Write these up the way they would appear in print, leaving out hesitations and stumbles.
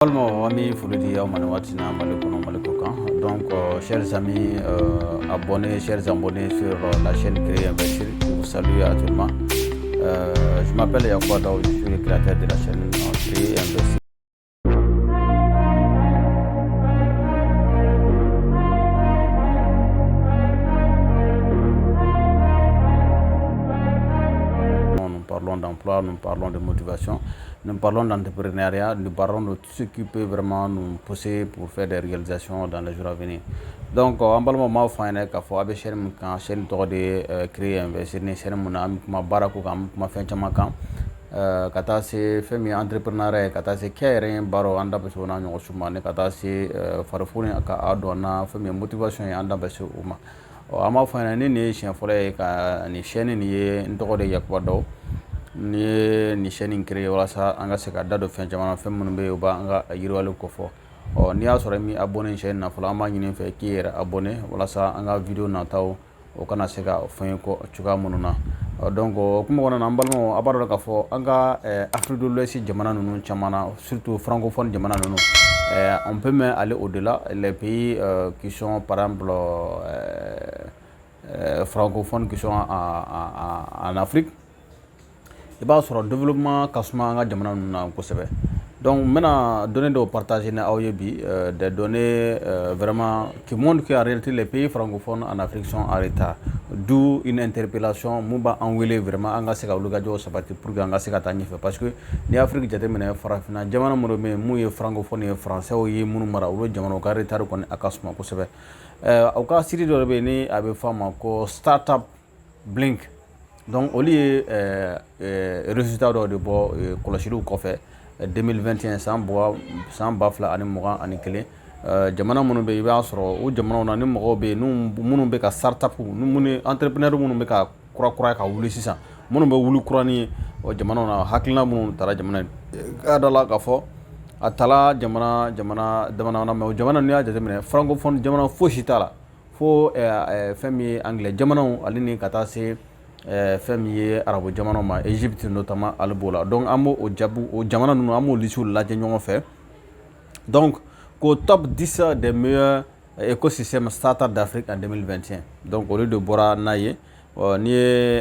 Donc, chers amis abonnés, chers abonnés sur la chaîne Créer Investir, je vous salue à tout le monde. Je m'appelle Yakoua Daou, je suis le créateur de la chaîne Créer Investir. Nous parlons d'emploi, nous parlons de motivation, nous parlons d'entrepreneuriat, nous parlons de tout ce qui peut vraiment nous pousser pour faire des réalisations dans les jours à venir. Donc, en bas, je vais faire une chaîne de Créer Investir, une chaîne de Barakou, ma fin de macan. Kata se femi entrepreneuriat kata se kere baro anda beso na nyo sumane kata se farfuni aka adona femi motivation anda beso uma ama fana ni chien fole ka ni chaîne ni ntoko de Yakoua Daou ni chaîne créé wala sa anga se ka dado fen jamana fem mun be ba anga yirwale ko fo ni asore mi abonné chaîne na fula ma nyine fe ki era abonné wala sa anga video na taw o kana se ka fen ko chuka mununa donc kuma wana nambalmo abaro ka fo anga Afrique de l'Ouest jamana nunu chamana surtout francophone jamana nunu on peut même aller au-delà les pays qui sont par exemple francophones qui sont en Afrique. Il va sur le développement kasuma nga jamana nuna kosebe. Donc maintenant donner de partager na aoyebi des données vraiment qui montrent qu'en réalité les pays francophones en Afrique sont en retard. D'où une interpellation muba enwele vraiment anga seka uluga jo sabati pour anga seka tanyi fait parce que ni Afrique jate mena farafina jamana mo me mu francophone et français o yi munu mara ulo jamana ka retard ko akasuma kosebe au cas siri do be ni abe fama ko startup blink. Donc au lieu résultat de bo koloshiru ko fait 2021 sans bafla ani mogan ani kelen jamana munun be iba soro o jamana na ni mogo be nu munun be ka startup nu muni entrepreneur munun be ka kura ka wuli sisan munun be wuli kurani o jamana na hakilina munun tara jamana adala ka fo atala jamana na me jamana ni aja jamana francophone jamana fo shitala fo femi anglais jamana alini kata se femi arabo jamana ma Égypte notamment albola donc amo o jabu o jamana nunu amo lisu la ñongo fait donc au top 10 des meilleurs écosystèmes startup d'Afrique en 2021 donc au lieu de bora naye ni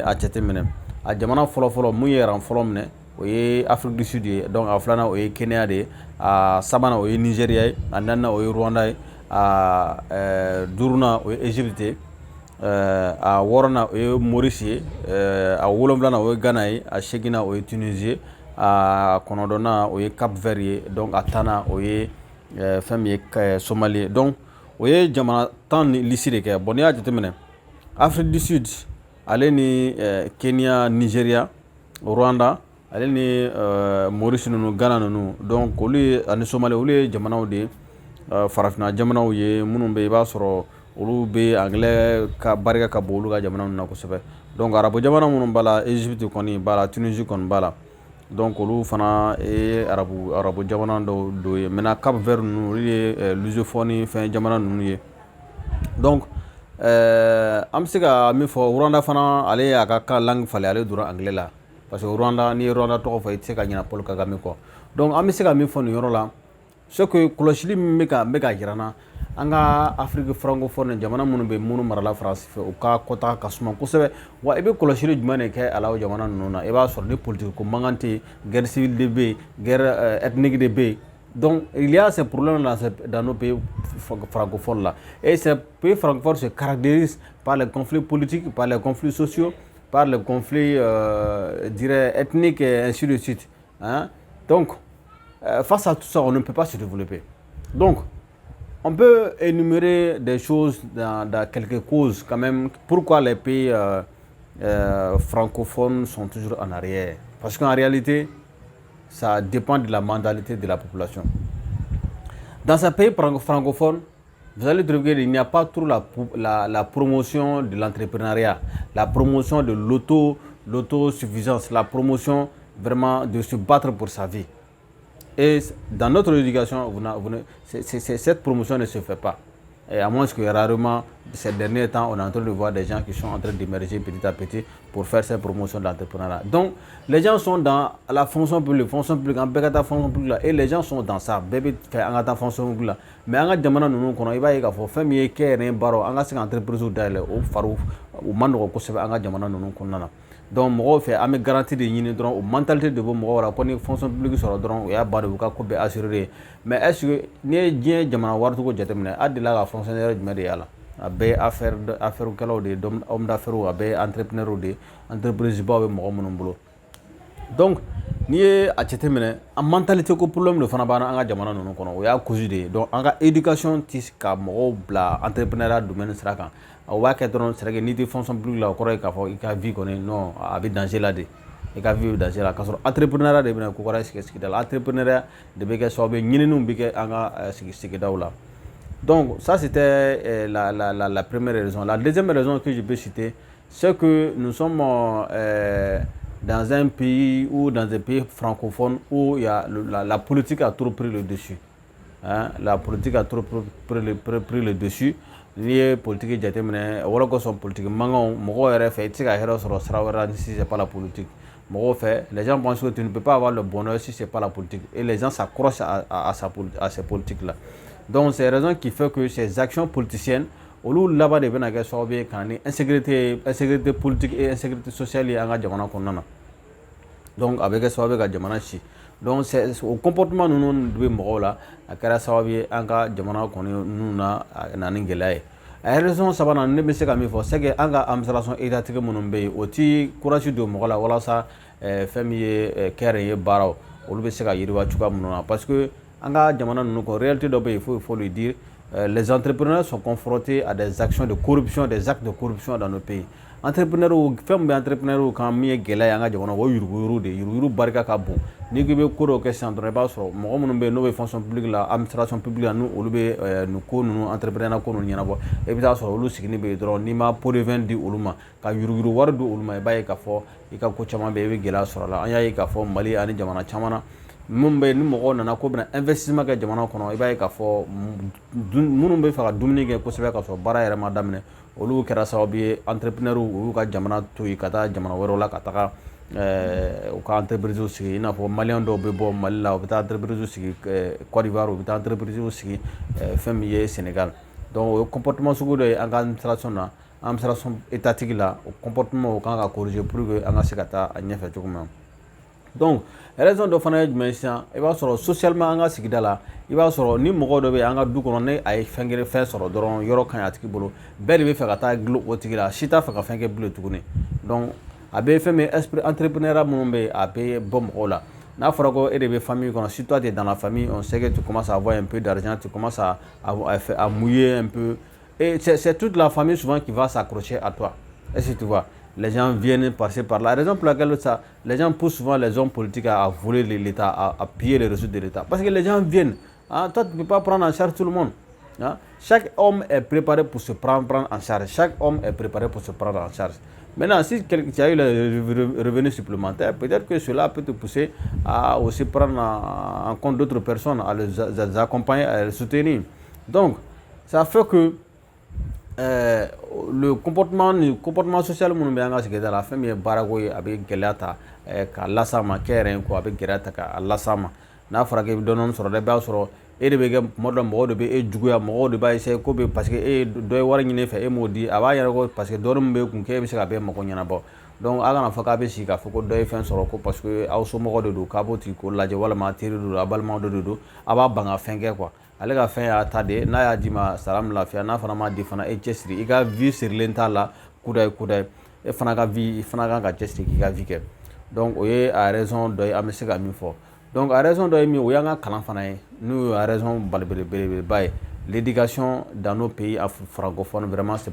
a tchetemene a jamana folo mu yeran folo mne o ye Afrique du Sud donc a flana o ye Kenya de a sabana o ye Nigeria a nana o ye Rwanda a duruna o ye Égypte a worona o ye Maurice a wolomblana o ye Ghana a shegina o ye Tunisie a konodona o ye Cap Vert donc a tana o ye femme Somalie donc o ye jamana tan ni lisi de kɛ bon ni y'a jateminɛ Afrique du Sud ale ni Kenya Nigeria Rwanda ale ni Maurice nunu Ghana nunu donc olu ani Somalie olu ye jamanaw de farafina jamanaw ye minnu be i b'a sɔrɔ olu be anglais ka barika ka bon olu ka jamana nunu na kosɛbɛ donc arabu jamana minnu b'a la Égypte kɔni b'a la Tunisie kɔni b'a la donc olu fana arabu jamana do ye maintenant Cap Vert nunu olu ye lusophone fɛn jamana nunu ye donc an bɛ se ka min fɔ Rwanda fana ale y'a ka langue falen ale donna anglais la parce que Rwanda ni ye Rwanda tɔgɔ fɔ i tɛ se ka ɲinɛ Paul Kagame kɔ donc an bɛ se ka min fɔ nin yɔrɔ la c'est que kɔlɔsili min bɛ ka jira n na an ka Afrique francophone jamana minnu bɛ minnu marala France fɛ u ka kɔta ka suma kosɛbɛ wa i bɛ kɔlɔsili jumɛn de kɛ a la o jamana ninnu na i b'a sɔrɔ ni politique ko mankan tɛ yen guerre civile de bɛ yen guerre ethnique de bɛ yen donc il y a ces problèmes dans nos pays francophones là et ces pays francophones se caractérisent par les conflits politiques, par les conflits sociaux, par les conflits dirais ethniques et ainsi de suite hein? Donc face à tout ça on ne peut pas se développer donc on peut énumérer des choses dans quelques causes quand même. Pourquoi les pays francophones sont toujours en arrière? Parce qu'en réalité, ça dépend de la mentalité de la population. Dans un pays francophone, vous allez trouver qu'il n'y a pas trop la promotion de l'entrepreneuriat, la promotion de l'autosuffisance, la promotion vraiment de se battre pour sa vie. Et dans notre éducation, cette promotion ne se fait pas. Et à moins que rarement, ces derniers temps, on est en train de voir des gens qui sont en train d'émerger petit à petit pour faire cette promotion de l'entrepreneuriat. Donc, les gens sont dans la fonction publique, en bégata fonction publique là, et les gens sont dans ça. Bébé fait en fonction publique là. Mais en jamana nous kono iba yi ka fo fami e kere baro en se entreprise dale o faru o mando ko sebe en jamana nous kono na. Donc mo fait am garantie de ñini dron o mentalité de bo mo wara ko ni fonction publique soro dron o ya bado ka ko be assurer. Mais est-ce que ne dien jamana wartu ko jatemne adila ka fonctionnaire de media la. Abe affaire kala de homme d'affaires abe entrepreneur de entreprise ba be mo mo bolo. Donc ni ye a jateminɛ a mentalité ko problème de fana b'an ka jamana ninnu kɔnɔ o y'a cause de ye donc an ka éducation tɛ ka mɔgɔw bila entrepreneuriat domaine sira kan o b'a kɛ dɔrɔn c'est vrai que n'i tɛ fonction publique la o kɔrɔ ye k'a fɔ i ka vie kɔni non a bɛ danger la de i ka vie bɛ danger la k'a sɔrɔ entrepreneuriat de bɛna ko kɔrɔ sigi sigida la entrepreneuriat de bɛ kɛ sababu ye ɲininiw bɛ kɛ an ka sigidaw la donc ça c'était la première raison. La deuxième raison que je peux citer c'est que nous sommes dans un pays ou dans un pays francophone où il y a la politique a trop pris le dessus. Hein? La politique a trop pris le dessus. Lié politique jateminɛ wala ko son politique mangan mɔgɔ yɛrɛ fɛ i tɛ se ka hɛrɛ sɔrɔ sira wɛrɛ si c'est pas la politique. Mɔgɔ fɛ les gens pensent que tu ne peux pas avoir le bonheur si c'est pas la politique et les gens s'accrochent à ces politiques là. Donc c'est la raison qui fait que ces actions politiciennes olu laban de bɛna kɛ sababu ye ka ni insécurité politique et insécurité sociale ye an ka jamana kɔnɔna na. Donc avec kɛ sababu ye ka jamana si. Donc c'est au comportement ninnu de bɛ mɔgɔw la a kɛra sababu ye an ka jamana kɔni ninnu na ni gɛlɛya ye. A ye raison sabanan ne bɛ se ka min fɔ c'est que an ka administration étatique minnu bɛ yen o ti courage don mɔgɔ la walasa fɛn min ye kɛnyɛrɛye baaraw olu bɛ se ka yiriwa cogoya minnu na parce que an ka jamana ninnu kɔnɔ réalité dɔ bɛ yen il faut le dire. Les entrepreneurs sont confrontés à des actions de corruption, des actes de corruption dans nos pays. Entrepreneurs ou femmes entrepreneurs quand mi gɛlɛya an ka jamana o yuruguyuru de yuruguyuru barika ka bon n'i ko i bɛ ko dɔw kɛ sisan dɔrɔn i b'a sɔrɔ mɔgɔ minnu bɛ yen n'o bɛ fonction publique la administration publique la n'u olu bɛ nin ko ninnu entrepreneur ko ninnu ɲɛnabɔ i bɛ taa sɔrɔ olu sigini bɛ yen dɔrɔn n'i ma pot de vin di olu ma ka yuruguyuru wari di olu ma i b'a ye k'a fɔ i ka ko caman bɛ yen i bɛ gɛlɛya sɔrɔ a la an y'a ye k'a fɔ Mali ani jamana caman na mun bɛ ni mɔgɔw nana ko bɛna investissement kɛ jamana kɔnɔ i b'a ye k'a fɔ minnu bɛ fɛ ka dumuni kɛ kosɛbɛ k'a sɔrɔ baara yɛrɛ ma daminɛ olu kɛra sababu ye entrepreneur u y'u ka jamana to yen ka taa jamana wɛrɛw la ka taga u ka entreprise sigi i n'a fɔ maliyɛn dɔw bɛ bɔ Mali la u bɛ taa entreprise sigi Côte d'Ivoire u bɛ taa entreprise sigi fɛn min ye Sénégal donc o ye comportement sugu dɔ ye an ka administration étatique la o comportement o kan ka corriger pour que an ka se ka taa ɲɛfɛ cogo min na. Donc raison dɔ fana ye jumɛn sisan i b'a sɔrɔ socialement an ka sigida la i b'a sɔrɔ ni mɔgɔ dɔ bɛ an ka du kɔnɔ ne a ye fɛn sɔrɔ dɔrɔn yɔrɔ ka ɲi a tigi bolo bɛɛ de bɛ fɛ ka taa gulon o tigi la si t'a fɛ ka fɛn kɛ bilen tuguni donc a bɛ fɛn min esprit entrepreneuriat minnu bɛ yen a bɛ bɔ mɔgɔw la n'a fɔra ko e de bɛ famille kɔnɔ si toi tu es dans la famille on sait que tu commences à avoir un peu d'argent tu commences à mouiller un peu et c'est toute la famille souvent qui va s'accrocher à toi est-ce que tu vois. Les gens viennent passer par là. La raison pour laquelle ça, les gens poussent souvent les hommes politiques à voler l'État, à piller les ressources de l'État. Parce que les gens viennent. Hein, toi, tu ne peux pas prendre en charge tout le monde. Hein. Chaque homme est préparé pour se prendre en charge. Chaque homme est préparé pour se prendre en charge. Maintenant, si tu as eu les revenus supplémentaires, peut-être que cela peut te pousser à aussi prendre en compte d'autres personnes, à les accompagner, à les soutenir. Donc, ça fait que le comportement social minnu bɛ an ka sigida la fɛn min ye baarako ye a bɛ gɛlɛya ta k'a las'a ma kɛnyɛrɛye ko a bɛ gɛlɛya ta k'a las'a ma n'a fɔra k'i bɛ dɔɔnin sɔrɔ dɛ i b'a sɔrɔ e de bɛ kɛ tuma dɔ mɔgɔw de bɛ e juguya mɔgɔw de b'a essayer ko bɛ parce que e dɔ ye wari ɲini e fɛ e m'o di a b'a yɛrɛ ko parce que dɔɔnin min b'e kun k'e bɛ se ka bɛɛ mago ɲɛnabɔ donc a kana fɔ k'a bɛ sigi k'a fɔ ko dɔ ye fɛn sɔrɔ ko parce que aw somɔgɔ de don k'a b'o tigi ko lajɛ walima a teri de don a balimaw de don a b'a ban ka fɛn kɛ quoi. Ale ka fɛn y'a ta de n'a y'a d'i ma salamu lafiya n'a fana m'a di fana e cɛsiri i ka vie sirilen t'a la kudayi e fana ka vie i fana kan ka cɛsiri k'i ka vie kɛ donc o ye a raison dɔ ye an bɛ se ka min fɔ donc a raison dɔ ye min o y'an ka kalan fana ye n'o ye a raison belebeleba ye l'éducation dans nos pays francophones vraiment c'est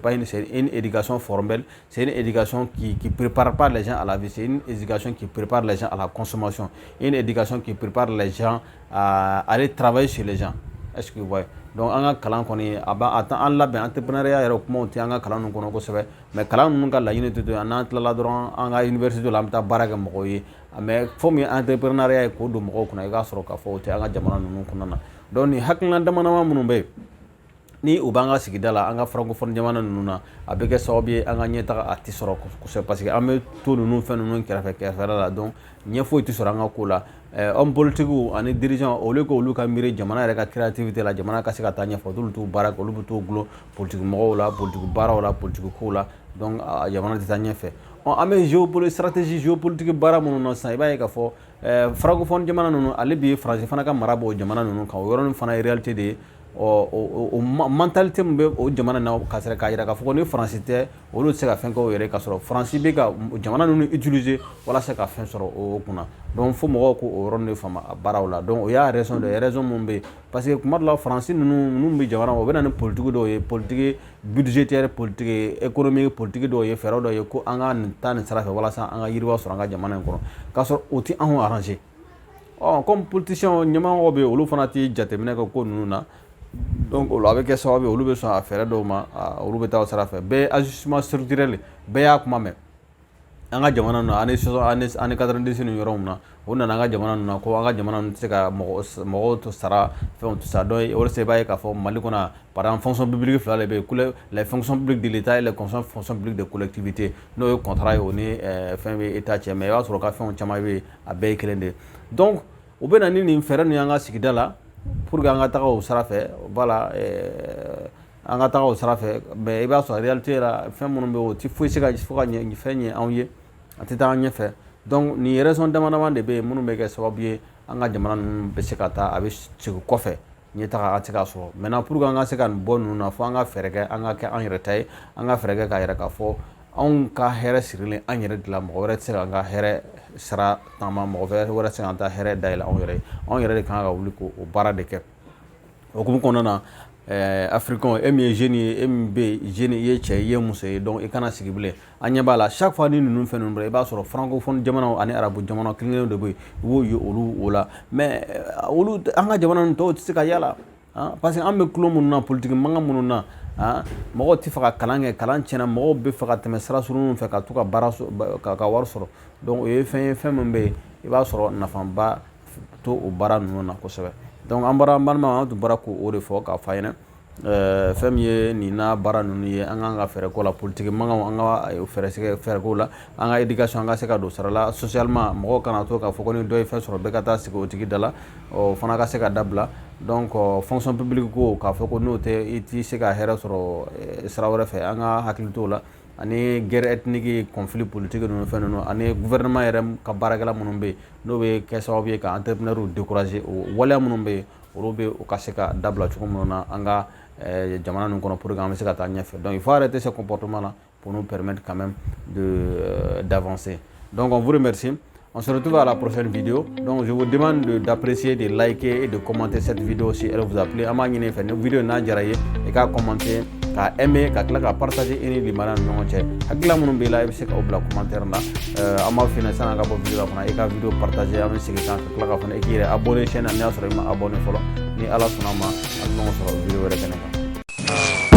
une éducation formelle c'est une éducation qui prépare pas les gens à la vie c'est une éducation qui prépare les gens à la consommation une éducation qui prépare les gens à aller travailler chez les gens. Est-ce que vous voyez donc an ka kalan kɔni a b'a an labɛn entrepreneuriat yɛrɛ kumaw tɛ an ka kalan ninnu kɔnɔ kosɛbɛ mais kalan ninnu ka laɲini tɛ to yen n'an tilala dɔrɔn an ka université la an bɛ taa baara kɛ mɔgɔw ye mais fo min ye entrepreneuriat ye k'o don mɔgɔw kunna i k'a sɔrɔ k'a fɔ o tɛ an ka jamana ninnu kɔnɔna na donc nin hakilina dama dama minnu bɛ yen ni u b'an ka sigida la an ka francophone jamana ninnu na a bɛ kɛ sababu ye an ka ɲɛtaga a tɛ sɔrɔ kosɛbɛ parce que an bɛ to ninnu fɛn ninnu kɛrɛfɛ la donc ɲɛ foyi tɛ sɔrɔ an ka ko la homme politique ani dirigeant au lieu que olu ka miiri jamana yɛrɛ ka créativité la jamana ka se ka taa ɲɛfɛ olu t'u baara kɛ olu bɛ t'u gulon politique mɔgɔw la politique baaraw la politique kow la donc jamana tɛ taa ɲɛfɛ an bɛ stratégie géopolitique baara minnu na sisan i b'a ye k'a fɔ francophone jamana ninnu ale bi faransi fana ka mara b'o jamana ninnu kan o yɔrɔnin fana ye réalité de ye o mentalité min bɛ o jamana na ka sɔrɔ k'a jira k'a fɔ ko ni faransi tɛ olu tɛ se ka fɛn kɛ o yɛrɛ ka sɔrɔ faransi bɛ ka jamana ninnu utiliser walasa ka fɛn sɔrɔ o kunna donc fo mɔgɔw k'o yɔrɔnin de faamu a baaraw la donc o y'a raison dɔ ye raison min bɛ yen parce que tuma dɔ la faransi ninnu bɛ jamana o bɛ na ni politique dɔw ye politique budgétaire politique économique politique dɔw ye fɛɛrɛ dɔw ye ko an ka nin taa nin sira fɛ walasa an ka yiriwa sɔrɔ an ka jamana in kɔnɔ k'a sɔrɔ o tɛ anw arranger comme politicien ɲɛmɔgɔ bɛ yen olu fana tɛ jateminɛ kɛ ko ninnu na donc a bɛ kɛ sababu ye olu bɛ sɔn a fɛɛrɛ dɔw ma olu bɛ taa o sira fɛ bɛɛ ajustement structurel bɛɛ y'a kuma mɛn an ka jamana ninnu ani 90 ni yɔrɔ min na o nana an ka jamana ninnu na ko an ka jamana ninnu tɛ se ka mɔgɔw to sara fɛnw tɛ sa donc o de se b'a ye k'a fɔ Mali kɔnɔ par exemple fonction publique fila de bɛ yen les fonctions publiques de l'État et les fonctions publiques de collectivité n'o ye contrat ye o ni fɛn bɛ État cɛ mais i b'a sɔrɔ ka fɛnw caman bɛ yen a bɛɛ ye kelen de ye donc u bɛ na ni nin fɛɛrɛ ninnu y'an ka sigida la pour que an ka taga o sira fɛ voilà an ka taga o sira fɛ mais i b'a sɔrɔ réalité la fɛn minnu bɛ yen o tɛ foyi se ka fɔ ka ɲɛ fɛn ɲɛ anw ye a tɛ taa ɲɛfɛ donc nin raison dama dama de bɛ yen minnu bɛ kɛ sababu ye an ka jamana ninnu bɛ se ka taa a bɛ segin kɔfɛ ɲɛtaga a tɛ se ka sɔrɔ maintenant pour que an ka se ka nin bɔ ninnu na fo an ka fɛɛrɛ kɛ an ka kɛ an yɛrɛ ta ye an ka fɛɛrɛ kɛ k'a yɛrɛ k'a fɔ anw ka hɛrɛ sirilen an yɛrɛ de la mɔgɔ wɛrɛ tɛ se k'an ka hɛrɛ sira taama mɔgɔ wɛrɛ tɛ se k'an ta hɛrɛ dayɛlɛ anw yɛrɛ de kan ka wuli k'o baara de kɛ o hukumu kɔnɔna na africain e min ye jeune ye e min bɛ jeune i ye cɛ i ye muso ye donc i kana sigi bilen an ɲɛ b'a la chaque fois ni ninnu fɛn ninnu bɔra i b'a sɔrɔ francophone jamanaw ani arabu jamanaw kelen-kelen de bɛ yen i b'o ye olu o la mais olu an ka jamana ninnu tɔw tɛ se ka yala parce que an bɛ kulo minnu na politique mankan minnu na mɔgɔw tɛ fɛ ka kalan kɛ kalan tiɲɛna mɔgɔw bɛ fɛ ka tɛmɛ sira surunninw fɛ ka to ka baara ka wari sɔrɔ donc o ye fɛn ye fɛn min bɛ yen i b'a sɔrɔ nafaba to o baara ninnu na kosɛbɛ donc an balima an tun bɔra k'o de fɔ k'a fɔ a ɲɛna fɛn min ye nin n'a baara ninnu ye an kan ka fɛɛrɛ ko la politique mankanw an ka fɛɛrɛ ko la an ka éducation an ka se ka don sara la socialement mɔgɔw kana to k'a fɔ ko ni dɔ ye fɛn sɔrɔ bɛɛ ka taa sigi o tigi da la o fana ka se ka dabila donc fonction publique ko k'a fɔ ko n'o tɛ i tɛ se ka hɛrɛ sɔrɔ sira wɛrɛ fɛ an ka hakili t'o la ani guerre ethnique conflit politique ninnu fɛn ninnu ani gouvernement yɛrɛ ka baarakɛla minnu bɛ yen n'o bɛ kɛ sababu ye ka entrepreneurs décourager o waleya minnu bɛ yen olu bɛ o ka se ka dabila cogo minnu na an ka jamana ninnu kɔnɔ pour que an bɛ se ka taa ɲɛfɛ donc il faut arrêter ce comportement là pour nous permettre quand même d'avancer donc on vous remercie. On se retrouve à la prochaine vidéo. Donc je vous demande d'apprécier, de liker et de commenter cette vidéo si elle vous a plu. Ama ñine fe ne vidéo na jara ye e ka commenter, ka aimer, ka kila ka partager ini limana non cɛ. Hakila munun be la e be se ka o bila commentaire na. Ama fina sana ka bɔ vidéo la fana e ka vidéo partager am sigi kan ka kila ka fana e ki yɛrɛ abonner chaîne na ni a sɔrɔ i ma abonner fɔlɔ. Ni Ala sɔnna ma a ɲɔgɔn sɔrɔ vidéo wɛrɛ kɛnɛ kan.